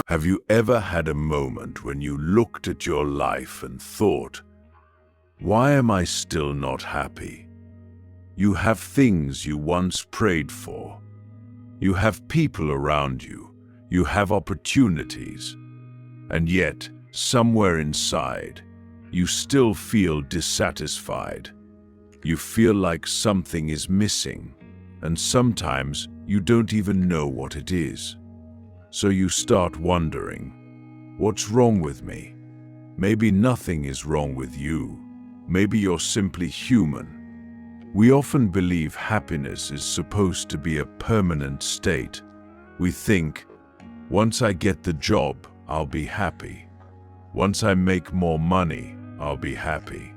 Have you ever had a moment when you looked at your life and thought, why am I still not happy? You have things you once prayed for. You have people around you. You have opportunities. And yet, somewhere inside, you still feel dissatisfied. You feel like something is missing, and sometimes you don't even know what it is. So you start wondering, what's wrong with me? Maybe nothing is wrong with you. Maybe you're simply human. We often believe happiness is supposed to be a permanent state. We think, once I get the job, I'll be happy. Once I make more money, I'll be happy.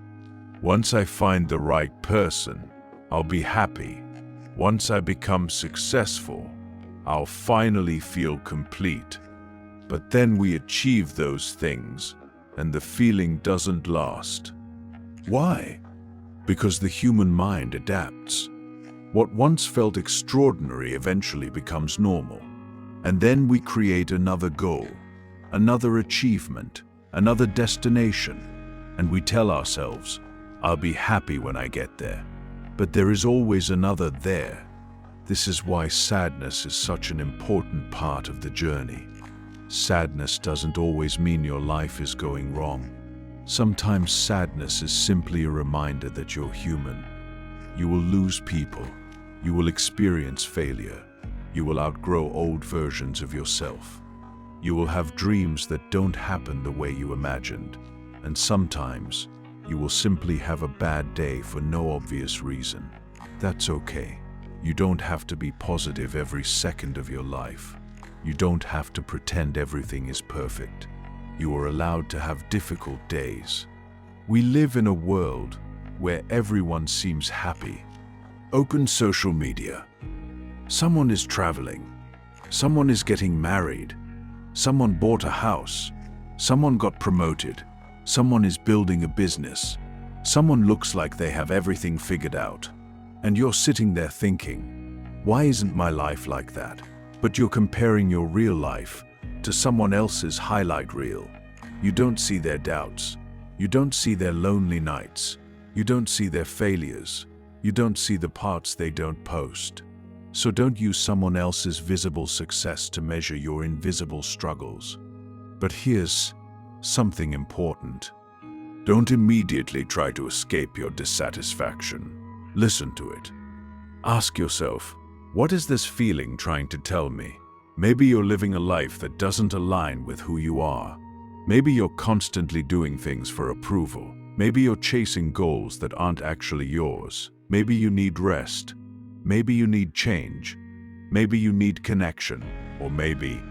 Once I find the right person, I'll be happy. Once I become successful, I'll finally feel complete. But then we achieve those things, and the feeling doesn't last. Why? Because the human mind adapts. What once felt extraordinary eventually becomes normal. And then we create another goal, another achievement, another destination, and we tell ourselves, I'll be happy when I get there. But there is always another there. This is why sadness is such an important part of the journey. Sadness doesn't always mean your life is going wrong. Sometimes sadness is simply a reminder that you're human. You will lose people. You will experience failure. You will outgrow old versions of yourself. You will have dreams that don't happen the way you imagined. And sometimes, you will simply have a bad day for no obvious reason. That's okay. You don't have to be positive every second of your life. You don't have to pretend everything is perfect. You are allowed to have difficult days. We live in a world where everyone seems happy. Open social media. Someone is traveling. Someone is getting married. Someone bought a house. Someone got promoted. Someone is building a business. Someone looks like they have everything figured out. And you're sitting there thinking, why isn't my life like that? But you're comparing your real life to someone else's highlight reel. You don't see their doubts. You don't see their lonely nights. You don't see their failures. You don't see the parts they don't post. So don't use someone else's visible success to measure your invisible struggles. But here's something important. Don't immediately try to escape your dissatisfaction. Listen to it. Ask yourself, what is this feeling trying to tell me? Maybe you're living a life that doesn't align with who you are. Maybe you're constantly doing things for approval. Maybe you're chasing goals that aren't actually yours. Maybe you need rest. Maybe you need change. Maybe you need connection. Or maybe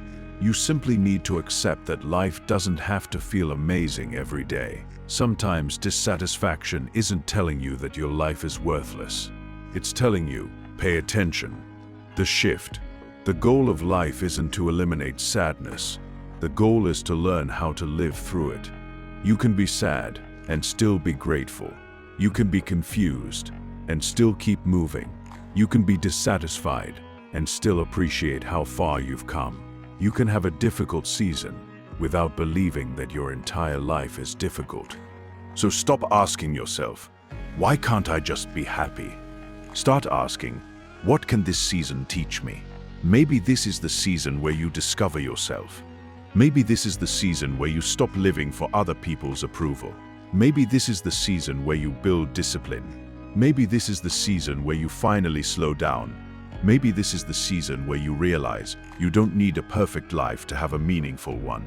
you simply need to accept that life doesn't have to feel amazing every day. Sometimes dissatisfaction isn't telling you that your life is worthless. It's telling you, pay attention. The shift. The goal of life isn't to eliminate sadness. The goal is to learn how to live through it. You can be sad and still be grateful. You can be confused and still keep moving. You can be dissatisfied and still appreciate how far you've come. You can have a difficult season without believing that your entire life is difficult. So stop asking yourself, why can't I just be happy? Start asking, what can this season teach me? Maybe this is the season where you discover yourself. Maybe this is the season where you stop living for other people's approval. Maybe this is the season where you build discipline. Maybe this is the season where you finally slow down. Maybe this is the season where you realize you don't need a perfect life to have a meaningful one.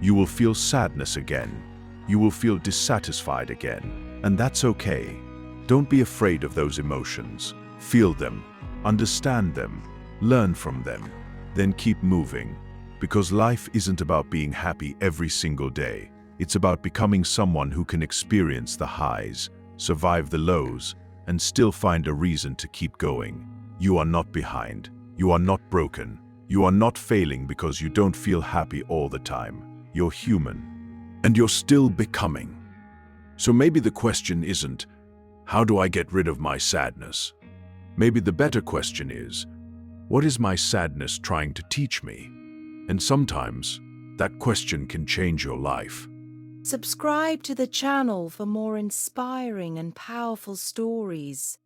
You will feel sadness again. You will feel dissatisfied again. And that's okay. Don't be afraid of those emotions. Feel them, understand them, learn from them, then keep moving. Because life isn't about being happy every single day. It's about becoming someone who can experience the highs, survive the lows, and still find a reason to keep going. You are not behind. You are not broken. You are not failing because you don't feel happy all the time. You're human. And you're still becoming. So maybe the question isn't, how do I get rid of my sadness? Maybe the better question is, what is my sadness trying to teach me? And sometimes, that question can change your life. Subscribe to the channel for more inspiring and powerful stories.